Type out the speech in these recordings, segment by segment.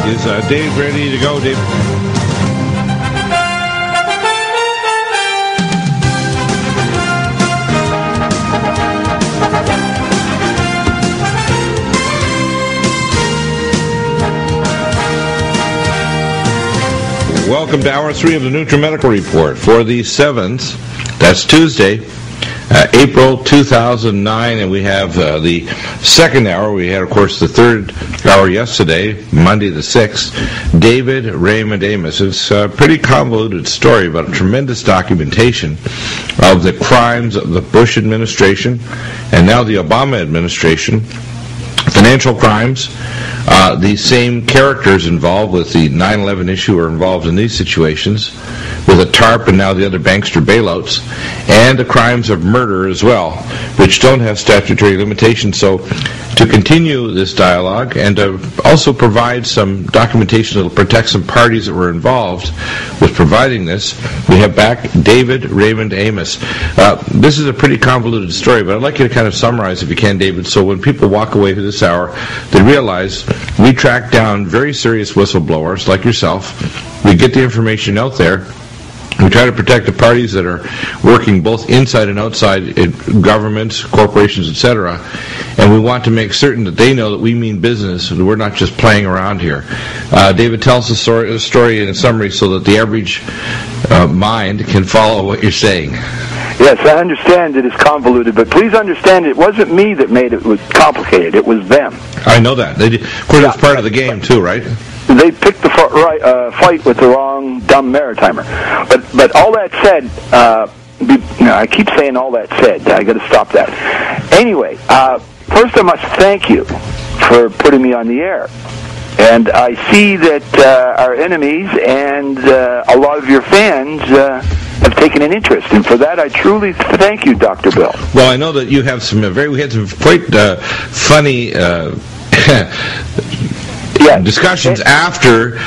Is Dave ready to go, Dave? Welcome to Hour 3 of the NutriMedical Report for the 7th. That's Tuesday, April 2009, and we have the second hour. We had, of course, the third hour yesterday, Monday the 6th. David Raymond Amos. It's a pretty convoluted story about a tremendous documentation of the crimes of the Bush administration and now the Obama administration. Financial crimes. The same characters involved with the 9/11 issue are involved in these situations, with a TARP and now the other bankster bailouts, and the crimes of murder as well, which don't have statutory limitations. So to continue this dialogue and to also provide some documentation that will protect some parties that were involved with providing this, we have back David Raymond Amos. This is a pretty convoluted story, but I'd like you to kind of summarize, if you can, David, so when people walk away to this hour, they realize we track down very serious whistleblowers like yourself. We get the information out there. We try to protect the parties that are working both inside and outside governments, corporations, etc. And we want to make certain that they know that we mean business, that we're not just playing around here. David, tell us the story in a summary so that the average mind can follow what you're saying. Yes, I understand it is convoluted, but please understand it wasn't me that made it complicated. It was them. I know that. Of course, it's part of the game, too, right? They picked the fight with the wrong dumb maritimer. But all that said, I keep saying all that said. I got to stop that. Anyway, first I must thank you for putting me on the air. And I see that our enemies and a lot of your fans have taken an interest, and for that I truly thank you, Dr. Bill. Well, I know that you have we had some quite funny discussions after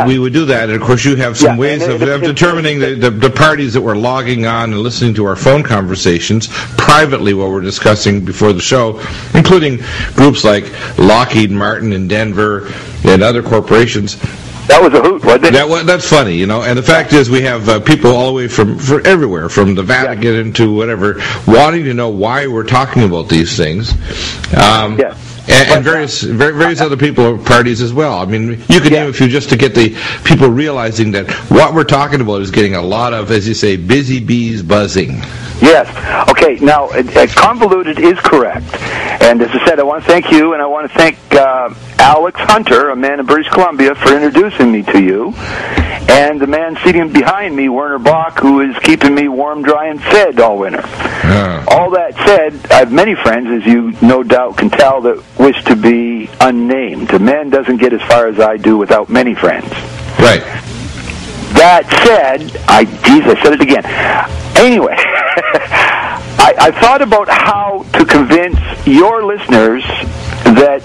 we would do that, and of course you have some ways of determining the parties that were logging on and listening to our phone conversations privately while we're discussing before the show, including groups like Lockheed Martin in Denver and other corporations. That was a hoot, wasn't it? That's funny, you know. And the fact is, we have people all the way from everywhere, from the Vatican to whatever, wanting to know why we're talking about these things. And various other people or parties as well. I mean, you could name a few just to get the people realizing that what we're talking about is getting a lot of, as you say, busy bees buzzing. Yes. Okay, now, convoluted is correct. And as I said, I want to thank you, and I want to thank Alex Hunter, a man in British Columbia, for introducing me to you, and the man sitting behind me, Werner Bach, who is keeping me warm, dry, and fed all winter. All that said, I have many friends, as you no doubt can tell, that wish to be unnamed. A man doesn't get as far as I do without many friends. Right. That said, I said it again. Anyway, I thought about how to convince your listeners that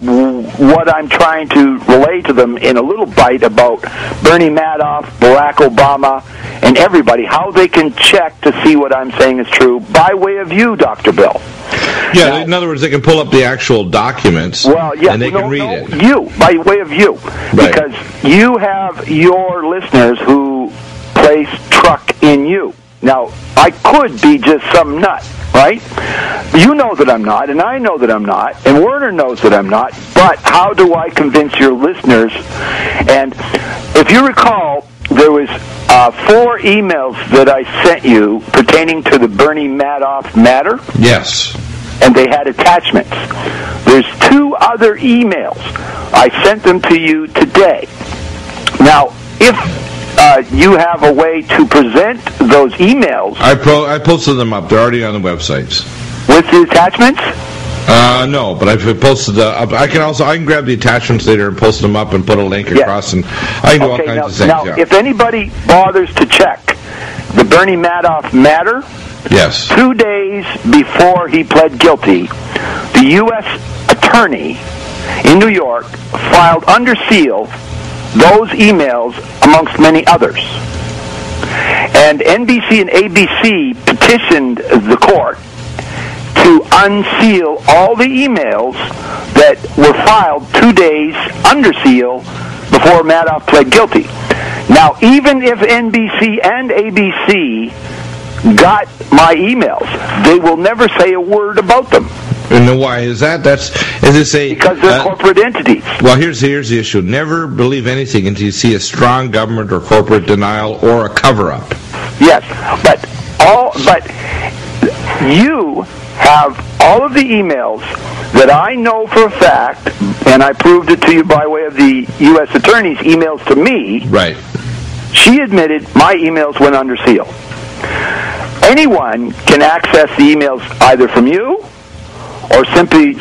what I'm trying to relay to them in a little bite about Bernie Madoff, Barack Obama, and everybody, how they can check to see what I'm saying is true by way of you, Dr. Bill. Yeah, now, in other words, they can pull up the actual documents and they can read it. You, by way of you. Right. Because you have your listeners who place truck in you. Now, I could be just some nut, right? You know that I'm not, and I know that I'm not, and Werner knows that I'm not, but how do I convince your listeners? And if you recall, there was 4 emails that I sent you pertaining to the Bernie Madoff matter. Yes. And they had attachments. There's 2 other emails. I sent them to you today. Now, if you have a way to present those emails. I posted them up. They're already on the websites. With the attachments? No, but I've posted I can grab the attachments later and post them up and put a link across, and I can do all kinds of things. Now, if anybody bothers to check the Bernie Madoff matter, yes, 2 days before he pled guilty, the U.S. attorney in New York filed under seal those emails amongst many others. And NBC and ABC petitioned the court to unseal all the emails that were filed 2 days under seal before Madoff pled guilty. Now, even if NBC and ABC got my emails, they will never say a word about them. And why is that? Because they're corporate entities. Well, here's the issue. Never believe anything until you see a strong government or corporate denial or a cover-up. Yes, but you have all of the emails that I know for a fact, and I proved it to you by way of the U.S. Attorney's emails to me. Right. She admitted my emails went under seal. Anyone can access the emails either from you or simply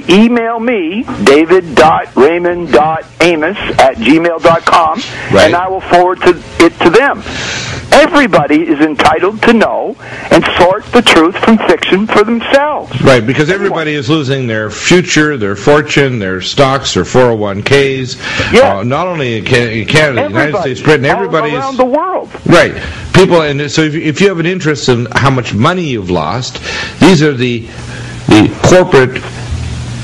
email me, david.raymond.amos@gmail.com, right, and I will forward it to them. Everybody is entitled to know and sort the truth from fiction for themselves. Right, because everybody is losing their future, their fortune, their stocks, their 401ks. Yeah. Not only in Canada, the United States, Britain, everybody all around is the world. Right. People, and so if you have an interest in how much money you've lost, these are the corporate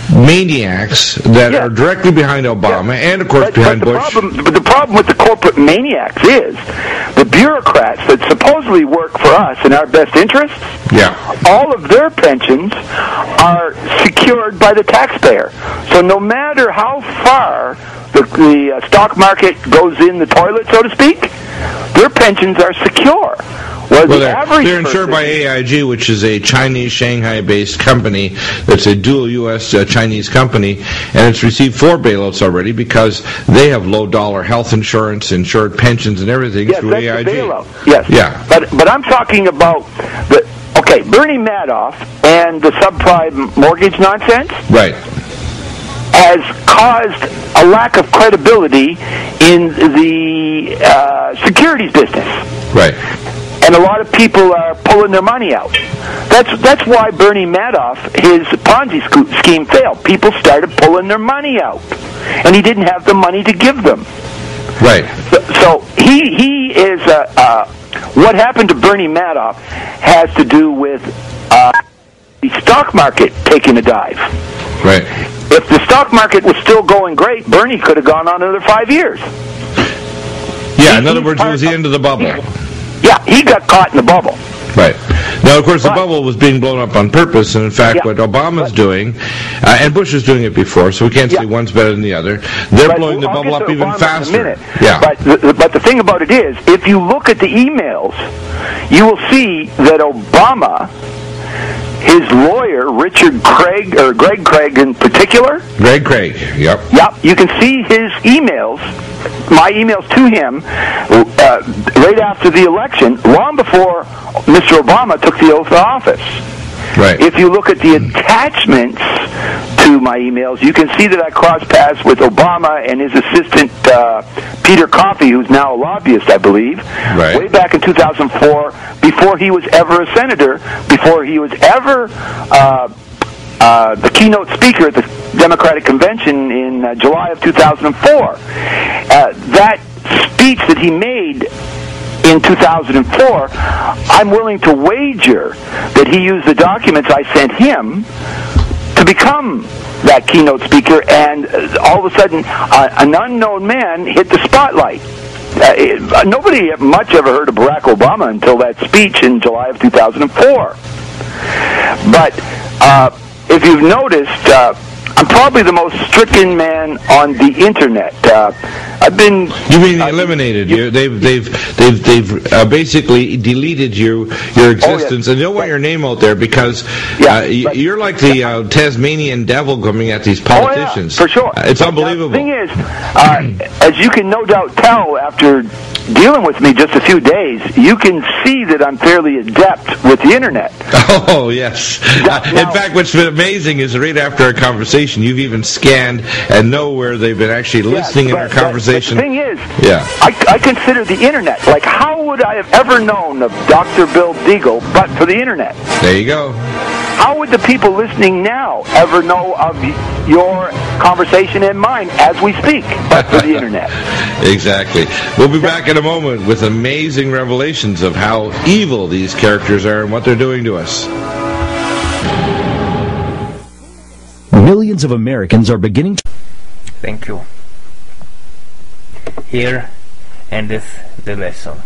maniacs that are directly behind Obama and, of course, behind Bush. But the problem with the corporate maniacs is the bureaucrats that supposedly work for us in our best interests, all of their pensions are secured by the taxpayer. So no matter how far the stock market goes in the toilet, so to speak, their pensions are secure. Well, they're insured by AIG, which is a Chinese, Shanghai-based company that's a dual U.S. Chinese company, and it's received 4 bailouts already because they have low-dollar health insurance, insured pensions, and everything through AIG. Yes, bailout. Yes. Yeah. But I'm talking about Bernie Madoff and the subprime mortgage nonsense. Right. Has caused a lack of credibility in the securities business. Right. And a lot of people are pulling their money out. That's why Bernie Madoff, his Ponzi scheme failed. People started pulling their money out, and he didn't have the money to give them. Right. So he is what happened to Bernie Madoff has to do with the stock market taking a dive. Right. If the stock market was still going great, Bernie could have gone on another 5 years. Yeah, in other words, it was the end of the bubble. Yeah, he got caught in the bubble. Right. Now, of course, the bubble was being blown up on purpose, and in fact, what Obama's doing, and Bush was doing it before, so we can't say one's better than the other. They're blowing the bubble up even faster. In a minute. Yeah. But the thing about it is, if you look at the emails, you will see that Obama, his lawyer, Richard Craig, or Greg Craig in particular. Greg Craig, yep. Yep, you can see his emails, my emails to him, right after the election, long before Mr. Obama took the oath of office. Right. If you look at the attachments to my emails, you can see that I crossed paths with Obama and his assistant, Peter Coffey, who's now a lobbyist, I believe, way back in 2004, before he was ever a senator, before he was ever the keynote speaker at the Democratic Convention in July of 2004. That speech that he made in 2004, I'm willing to wager that he used the documents I sent him to become that keynote speaker, and all of a sudden, an unknown man hit the spotlight. Nobody much ever heard of Barack Obama until that speech in July of 2004. But if you've noticed, I'm probably the most stricken man on the internet. I've been. You mean eliminated? They've basically deleted your existence, and they don't want your name out there because you're like the Tasmanian devil coming at these politicians. For sure, it's unbelievable. The thing is, as you can no doubt tell after dealing with me just a few days, you can see that I'm fairly adept with the internet. Oh yes. In fact, what's been amazing is right after our conversation, you've even scanned and know where they've been actually listening in our conversation. But the thing is, I consider the internet, like how would I have ever known of Dr. Bill Deagle but for the internet? There you go. How would the people listening now ever know of your conversation and mine as we speak but for the internet? Exactly. We'll be back in a moment with amazing revelations of how evil these characters are and what they're doing to us. millions of Americans are beginning to... Thank you. Here endeth the lesson.